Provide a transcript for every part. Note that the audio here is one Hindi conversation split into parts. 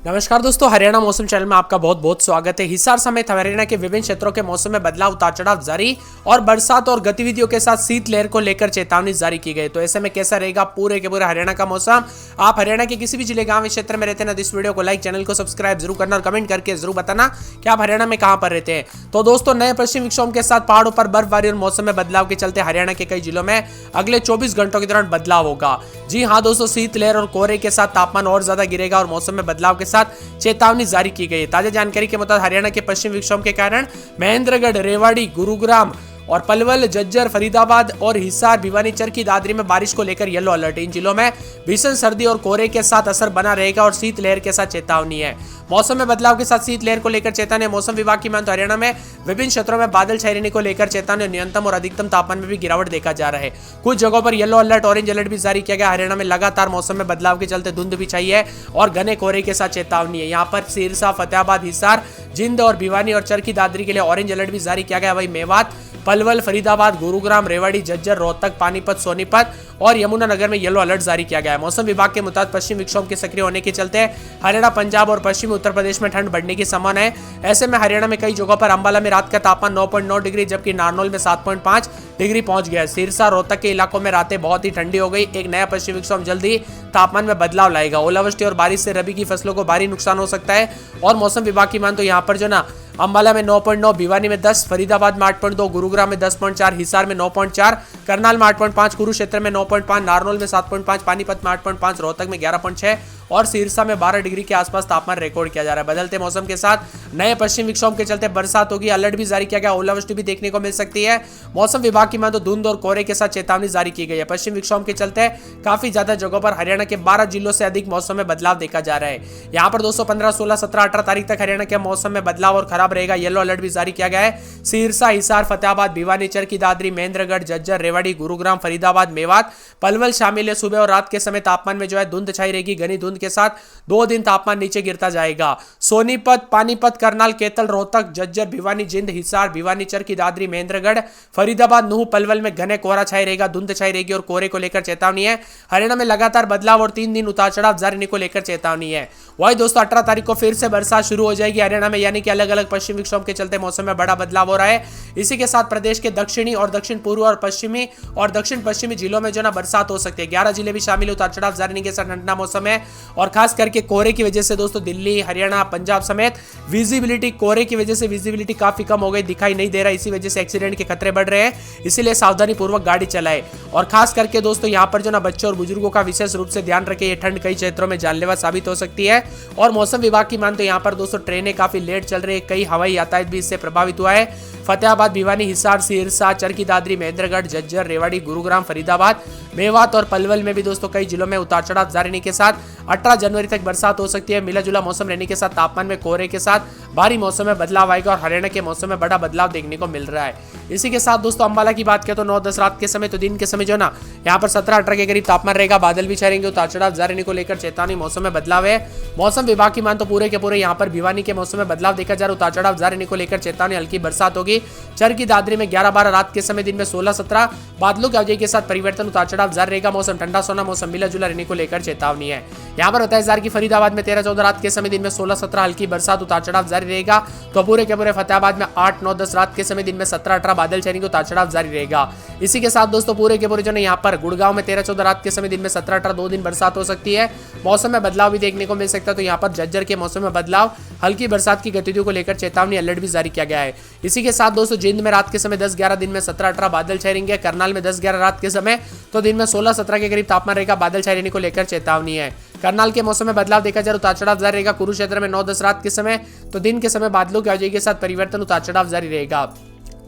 नमस्कार दोस्तों, हरियाणा मौसम चैनल में आपका बहुत बहुत स्वागत है। हिसार समेत हरियाणा के विभिन्न क्षेत्रों के मौसम में बदलाव, उतार चढ़ाव जारी और बरसात और गतिविधियों के साथ शीतलहर को लेकर चेतावनी जारी की गई। तो ऐसे में कैसा रहेगा पूरे के पूरे हरियाणा का मौसम? आप हरियाणा के किसी भी जिले, गांव, क्षेत्र में रहते हैं ना, इस वीडियो को लाइक, चैनल को सब्सक्राइब जरूर करना और कमेंट करके जरूर बताना कि आप हरियाणा में कहां पर रहते हैं। तो दोस्तों, नए पश्चिमी विक्षोभ के साथ पहाड़ों पर बर्फबारी और मौसम में बदलाव के चलते हरियाणा के कई जिलों में अगले 24 घंटों के दौरान बदलाव होगा। जी हां दोस्तों, शीतलहर और कोहरे के साथ तापमान और ज्यादा गिरेगा और मौसम में बदलाव के साथ चेतावनी जारी की गई है। ताजा जानकारी के मुताबिक हरियाणा के पश्चिमी विक्षोभ के कारण महेंद्रगढ़, रेवाड़ी, गुरुग्राम और पलवल, झज्जर, फरीदाबाद और हिसार, भिवानी, चरखी दादरी में बारिश को लेकर येलो अलर्ट। इन जिलों में भीषण सर्दी और कोहरे के साथ असर बना रहेगा और शीतलहर के साथ चेतावनी है। मौसम में बदलाव के साथ शीतलहर को लेकर चेतावनी। मौसम विभाग की माने तो हरियाणा में विभिन्न क्षेत्रों में बादल छाए रहने को लेकर चेतावनी। न्यूनतम और अधिकतम तापमान में भी गिरावट देखा जा रहा है। कुछ जगहों पर येलो अलर्ट, ऑरेंज अलर्ट भी जारी किया गया। हरियाणा में लगातार मौसम में बदलाव के चलते धुंध भी छाई है और घने कोहरे के साथ चेतावनी है। यहाँ पर सिरसा, फतेहाबाद, हिसार, जिंद और भिवानी और चरखी दादरी के लिए ऑरेंज अलर्ट भी जारी किया गया। वही मेवात, पलवल, फरीदाबाद, गुरुग्राम, रेवाड़ी, झज्जर, रोहतक, पानीपत, सोनीपत और यमुनानगर में येलो अलर्ट जारी किया गया है। मौसम विभाग के मुताबिक पश्चिम विक्षोभ के सक्रिय होने के चलते हरियाणा, पंजाब और पश्चिमी उत्तर प्रदेश में ठंड बढ़ने की संभावना है। ऐसे में हरियाणा में कई जगहों पर अंबाला में रात का तापमान 9.9 डिग्री जबकि नारनौल में 7.5 डिग्री पहुंच गया है। सिरसा, रोहतक के इलाकों में रातें बहुत ही ठंडी हो गई। एक नया पश्चिम विक्षोभ जल्दी तापमान में बदलाव लाएगा। ओलावृष्टि और बारिश से रबी की फसलों को भारी नुकसान हो सकता है। और मौसम विभाग की मान तो यहाँ पर जो ना अंबाला में 9.9, भिवानी में 10, फरीदाबाद में 8.2, गुरुग्राम में 10.4, हिसार में 9.4, करनाल में 8.5, कुरुक्षेत्र में 9.5, नारनौल में 7.5, पानीपत में 8.5, रोहतक में 11.6 और सिरसा में 12 डिग्री के आसपास तापमान रिकॉर्ड किया जा रहा है। बदलते मौसम के साथ नए पश्चिम विक्षोभ के चलते बरसात होगी। अलर्ट भी जारी किया गया। ओलावृष्टि भी देखने को मिल सकती है। मौसम विभाग की मान तो धुंध और कोहरे के साथ चेतावनी जारी की गई है। पश्चिम विक्षोभ के चलते काफी ज्यादा जगहों पर हरियाणा के 12 जिलों से अधिक मौसम में बदलाव देखा जा रहा है। यहाँ पर दोस्तों 15, 16, 17, 18 तारीख तक हरियाणा के मौसम में बदलाव और खराब रहेगा। येलो अलर्ट भी जारी किया गया है। सिरसा, हिसार, फतेहाबाद, भिवानी, चरखी दादरी, महेंद्रगढ़, झज्जर, रेवाड़ी, गुरुग्राम, फरीदाबाद, मेवात, पलवल शामिल है। सुबह और रात के समय तापमान में जो है धुंध छाई रहेगी। घनी धुंध के साथ 2 दिन तापमान नीचे गिरता जाएगा। सोनीपत, पानीपत, करनाल, कैथल, रोहतक, झज्जर, भिवानी, जिंद, हिसार, भिवानी, चरखी दादरी, महेंद्रगढ़, फरीदाबाद, नूह, पलवल में घने कोहरा छाई रहेगा, धुंध छाई रहेगी और कोहरे को लेकर चेतावनी है। हरियाणा में लगातार बदलाव और 3 दिन उतार चढ़ाव जारी रहने को लेकर चेतावनी है। वही दोस्तों 18 तारीख को फिर से बरसात शुरू हो जाएगी हरियाणा में, यानी कि अलग अलग पश्चिम विक्षोभ के चलते मौसम में बड़ा बदलाव हो रहा है। इसी के साथ प्रदेश के दक्षिणी और दक्षिण पूर्व और पश्चिमी और दक्षिण पश्चिमी जिलों में जो ना बरसात हो सकती है। 11 जिले भी शामिल, उतार चढ़ाव जारी रहने के साथ ठंडा मौसम है। और खास करके कोहरे की वजह से दोस्तों दिल्ली, हरियाणा, पंजाब समेत विजिबिलिटी, कोहरे की वजह से विजिबिलिटी काफी कम हो गई, दिखाई नहीं दे रहा। इसी वजह से एक्सीडेंट के खतरे बढ़ रहे हैं, इसीलिए सावधानी पूर्वक गाड़ी चलाए। और खास करके दोस्तों यहाँ पर जो ना बच्चों और बुजुर्गों का विशेष रूप से ध्यान रखें। ये ठंड कई क्षेत्रों में जानलेवा साबित हो सकती है। और मौसम विभाग की मान तो यहाँ पर दोस्तों ट्रेनें काफी लेट चल रही है। कई हवाई यातायात भी इससे प्रभावित हुआ है। फतेहाबाद, भिवानी, हिसार, सिरसा, चरखी दादरी, महेंद्रगढ़, झज्जर, रेवाड़ी, गुरुग्राम, फरीदाबाद, मेवात और पलवल में भी दोस्तों कई जिलों में उतार चढ़ाव जारी रहने के साथ 18 जनवरी तक बरसात हो सकती है। मिला जुला मौसम रहने के साथ तापमान में कोहरे के साथ भारी मौसम में बदलाव आएगा और हरियाणा के मौसम में बड़ा बदलाव देखने को मिल रहा है। इसी के साथ दोस्तों अंबाला की बात करें तो 9-10 रात के समय तो दिन के समय जो ना यहाँ पर 17-18 के करीब तापमान रहेगा। बादल भी छाएंगे, उतार चढ़ाव जारी रहने को लेकर चेतावनी। मौसम में बदलाव है। मौसम विभाग की मान तो पूरे के पूरे यहाँ पर भिवानी के मौसम में बदलाव देखा जा रहा है। उतार चढ़ाव जारी रहने को लेकर चेतावनी। हल्की बरसात होगी। चरखी दादरी में 11-12 रात के समय, दिन में 16-17 बादलों की आवाजाही के साथ परिवर्तन, उतार चढ़ाव जारी रहेगा। मौसम ठंडा सोना, मौसम मिला जुला रहने को लेकर चेतावनी है। यहाँ पर बताया जा रहा है कि फरीदाबाद में 13-14 रात के समय, दिन में 16-17 हल्की बरसात, उतार चढ़ाव जारी रहेगा। तो पूरे के पूरे फतेहाबाद में 8-9-10 रात के समय, दिन में 17-18 बादल छाएंगे, उतार चढ़ाव जारी रहेगा। इसी के साथ दोस्तों पूरे के पूरे जो है यहाँ पर गुड़गांव में 13-14 रात के समय, दिन में 17-18 2 दिन बरसात हो सकती है। मौसम में बदलाव भी देखने को मिल सकता है। तो यहाँ पर झज्जर के मौसम में बदलाव, हल्की बरसात की गतिविधियों को लेकर चेतावनी, अलर्ट भी जारी किया गया है। इसी के साथ दोस्तों जिंद में रात के समय 10-11, दिन में 17-18 बादल छाएंगे। करनाल में 10-11 रात के समय तो दिन में 16-17 के करीब तापमान रहेगा। बादल छाए रहने को लेकर चेतावनी है। करनाल के मौसम में बदलाव देखा जाए, उतार चढ़ाव जारी रहेगा। कुरुक्षेत्र में 9-10 रात के समय तो दिन के समय बादलों की आवाजाही के साथ परिवर्तन, उतार चढ़ाव जारी रहेगा।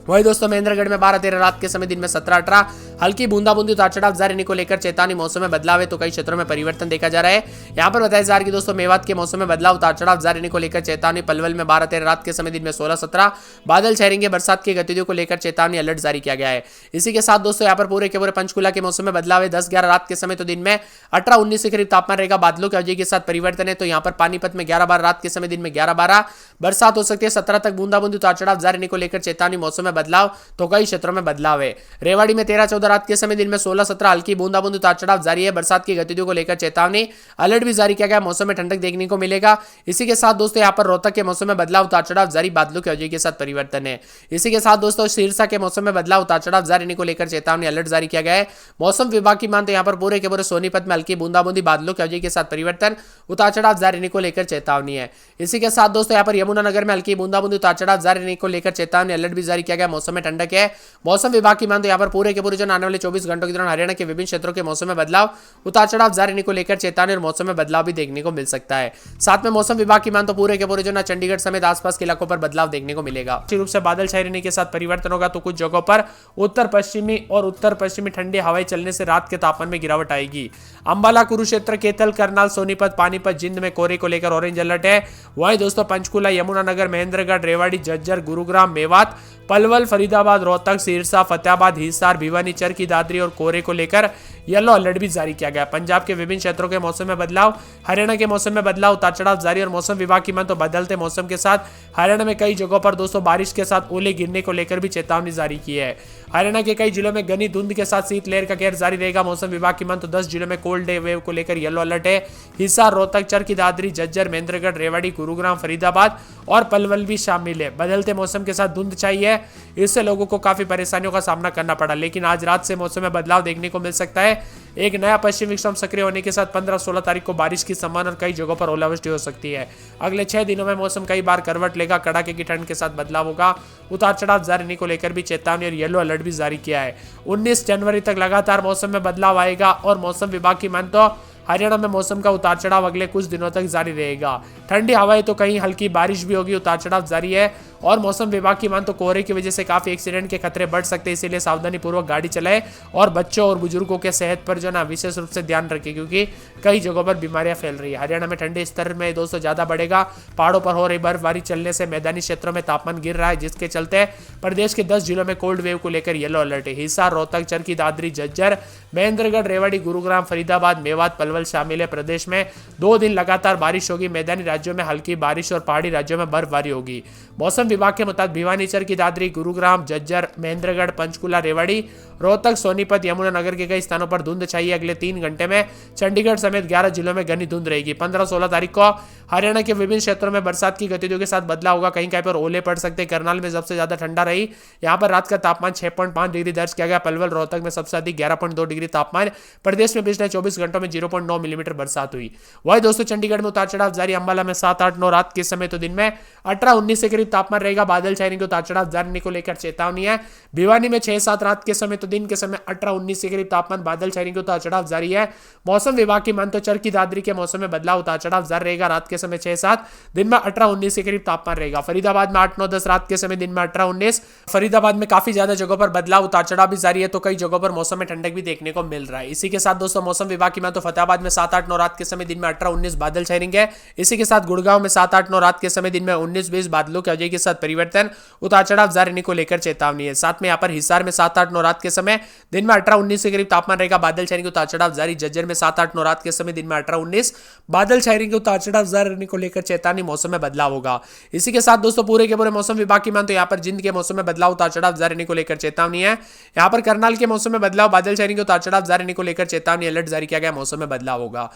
वही दोस्तों महेंद्रगढ़ में 12-13 रात के समय, दिन में 17-18 हल्की बूंदाबूंदी, उतार चढ़ाव जारी रहने को लेकर चेतावनी। मौसम में बदलाव है तो कई क्षेत्रों में परिवर्तन देखा जा रहा है। यहाँ पर बताया जा रहा है कि दोस्तों मेवात के मौसम में बदलाव, उतार चढ़ाव जारी रहने को लेकर चेतावनी। पलवल में 12-13 रात के समय, दिन में 16-17 बादल छाएंगे। बरसात की गतिविधियों को लेकर चेतावनी, अलर्ट जारी किया गया है। इसी के साथ दोस्तों यहाँ पर पूरे के पूरे पंचकुला के मौसम में बदलाव है। 10-11 रात के समय तो दिन में 18-19 के करीब तापमान रहेगा। बादलों की आवाजाही के साथ परिवर्तन है। तो यहाँ पर पानीपत में 11-12 रात के समय, दिन में 11-12 बरसात हो सकती है। 17 तक बूंदाबूंदी, उतार चढ़ाव जारी रहने को लेकर चेतावनी। मौसम में बदलाव तो कई क्षेत्रों में बदलाव है। रेवाड़ी में 13-14 रात के समय, दिन में 16-17 हल्की बूंदाबूंदी उतार चढ़ाव जारी है। बरसात की गतिविधियों को लेकर चेतावनी, अलर्ट भी जारी किया गया। मौसम में ठंडक देखने को मिलेगा। इसी के साथ दोस्तों यहाँ पर रोहतक के मौसम में बदलाव उतार चढ़ाव जारी, बादलों की वजह के साथ परिवर्तन है। इसी के साथ दोस्तों सिरसा के मौसम में बदलाव उतार चढ़ाव जारी को लेकर चेतावनी, अलर्ट जारी किया गया है। मौसम विभाग की मानते यहाँ पर पूरे के पूरे सोनीपत में हल्की बूंदाबूंदी, बादलों की वजह के साथ परिवर्तन, उतार चढ़ाव जारी को लेकर चेतावनी है। इसी के साथ दोस्तों यहाँ पर यमुनानगर में हल्की बूंदाबूंदी, उतार चढ़ाव जारी को लेकर चेतावनी, अलर्ट भी जारी किया गया। मौसम में ठंडक है। मौसम विभाग की मानते यहाँ पर पूरे के पूरे जो आने वाले 24 घंटों के दौरान हरियाणा के विभिन्न क्षेत्रों के मौसम में बदलाव, उतार चढ़ाव जारी को लेकर चेतावनी और मौसम में बदलाव भी देखने को मिल सकता है। साथ में मौसम विभाग की मान तो पूरे के पूरे जो ना चंडीगढ़ समेत आसपास के इलाकों पर बदलाव देखने को मिलेगा। रूप से बादल छाए रहने के साथ परिवर्तन होगा, तो कुछ जगहों पर उत्तर पश्चिमी ठंडी हवाएं चलने से रात के तापमान में गिरावट आएगी। अंबाला, कुरुक्षेत्र, केतल, करनाल, सोनीपत, पानीपत, जिंद में कोहरे को लेकर ऑरेंज अलर्ट है। वहीं दोस्तों पंचकुला, यमुनानगर, महेंद्रगढ़, रेवाड़ी, झज्जर, गुरुग्राम, मेवात, पलवल, फरीदाबाद, रोहतक, सिरसा, फतेहाबाद, हिसार, भिवानी, चरखी दादरी और कोहरे को लेकर येलो अलर्ट भी जारी किया गया। पंजाब के विभिन्न क्षेत्रों के मौसम में बदलाव, हरियाणा के मौसम में बदलाव, उतार चढ़ाव जारी और मौसम विभाग की मान तो बदलते मौसम के साथ हरियाणा में कई जगहों पर दोस्तों बारिश के साथ ओले गिरने को लेकर भी चेतावनी जारी की है। हरियाणा के कई जिलों में घनी धुंध के साथ शीतलहर का कहर जारी रहेगा। मौसम विभाग की मान तो 10 जिलों में कोल्ड डे वेव को लेकर येलो अलर्ट है। हिसार, रोहतक, चरखी दादरी, झज्जर, महेंद्रगढ़, रेवाड़ी, गुरुग्राम, फरीदाबाद और पलवल भी शामिल है। बदलते मौसम के साथ धुंध चाहिए, इससे लोगों को काफी परेशानियों का सामना करना पड़ा, लेकिन आज रात से मौसम में बदलाव देखने को मिल सकता है। एक नया पश्चिमी विक्षोभ सक्रिय होने के साथ 15-16 तारीख को बारिश की संभावना और कई जगहों पर ओलावृष्टि हो सकती है। अगले 6 दिनों में मौसम कई बार करवट लेगा, कड़ाके की ठंड के साथ बदलाव होगा। उतार चढ़ाव जारी को लेकर भी चेतावनी और येलो अलर्ट भी जारी किया है। 19 जनवरी तक लगातार मौसम में बदलाव आएगा और मौसम विभाग की मान तो हरियाणा में मौसम का उतार चढ़ाव अगले कुछ दिनों तक जारी रहेगा। ठंडी हवाएं तो कहीं हल्की बारिश भी होगी, उतार चढ़ाव जारी है। और मौसम विभाग की मान तो कोहरे की वजह से काफी एक्सीडेंट के खतरे बढ़ सकते हैं, इसीलिए सावधानी पूर्वक गाड़ी चलाएं और बच्चों और बुजुर्गों के सेहत पर जो ना विशेष रूप से ध्यान रखें, क्योंकि कई जगहों पर बीमारियां फैल रही है। हरियाणा में ठंडे स्तर में दोस्तों ज्यादा बढ़ेगा। पहाड़ों पर हो रही बर्फबारी चलने से मैदानी क्षेत्रों में तापमान गिर रहा है, जिसके चलते प्रदेश के 10 जिलों में कोल्ड वेव को लेकर येलो अलर्ट है। हिसार, रोहतक, चरखी दादरी, झज्जर, महेंद्रगढ़, रेवाड़ी, गुरुग्राम, फरीदाबाद, मेवात, पलवल शामिल है। प्रदेश में 2 दिन लगातार बारिश होगी। मैदानी राज्यों में हल्की बारिश और पहाड़ी राज्यों में बर्फबारी होगी। मौसम विभाग के मुताबिक भिवानी, चरखी दादरी, गुरुग्राम, झज्जर, महेंद्रगढ़, पंचकुला, रेवाड़ी, रोहतक, सोनीपत, यमुनानगर के कई स्थानों पर धुंध चाहिए। अगले 3 घंटे में चंडीगढ़ समेत 11 जिलों में घनी धुंध रहेगी। 15-16 तारीख को हरियाणा के विभिन्न क्षेत्रों में बरसात की गतिविधियों के साथ बदलाव होगा। कहीं कहीं पर ओले पड़ सकते हैं। करनाल में सबसे ज्यादा ठंडा रही, यहाँ पर रात का तापमान 6.5 डिग्री दर्ज किया गया। पलवल, रोहतक में सबसे अधिक 11.2 डिग्री तापमान। प्रदेश में पिछले 24 घंटों में 0.9 मिलीमीटर बरसात हुई। वही दोस्तों चंडीगढ़ में उतार चढ़ाव जारी। अंबाला में 7-8-9 रात के समय तो दिन में 18-19 के करीब तापमान रहेगा। बादल छाने के उतार चढ़ाव जारी को लेकर चेतावनी है। भिवानी में 6-7 रात के समय तो दिन के समय 18-19 के करीब तापमान, बादल छाने के उतार चढ़ाव जारी है। मौसम विभाग की मान तो चरखी दादरी के मौसम में बदलाव, उतार चढ़ाव जारी रहेगा। रात के समय 6-7, दिन में 18-19 के करीब तापमान रहेगा। फरीदाबाद में 8-9-10 रात के समय, दिन में 18-19। फरीदाबाद में काफी ज्यादा जगहों पर बदलाव, उतार चढ़ाव भी जारी है, तो कई जगहों पर मौसम में ठंडक भी देखने को मिल रहा है। इसी के साथ दोस्तों मौसम विभाग की मान तो फतेहाबाद में 7-8-9 रात के समय, दिन में 18-19 बादल छाएंगे। इसी के साथ गुड़गांव में 7-8-9 रात के समय, दिन में 19-20 बादलों की वजह के साथ परिवर्तन, उतार चढ़ाव जारी को लेकर चेतावनी है। साथ में यहाँ पर हिसार में 7-8-9 रात के समय, दिन में 18-19 के करीब तापमान रहेगा। बादल छाएंगे, उतार चढ़ाव जारी। झज्जर में 7-8-9 रात के समय, दिन में 18-19 बादल छाएंगे, उतार चढ़ाव जारी को लेकर चेतावनी, मौसम में बदलाव होगा। इसी के साथ दोस्तों पूरे के पूरे मौसम विभाग की मान तो यहाँ पर जिंद के मौसम में बदलाव, उतार चढ़ाव जारी को लेकर चेतावनी है। यहाँ पर करनाल के मौसम में बदलाव, बादल छाएंगे, उतार चढ़ाव जारी को लेकर चेतावनी, अलर्ट जारी किया गया। मौसम में बदलाव होगा।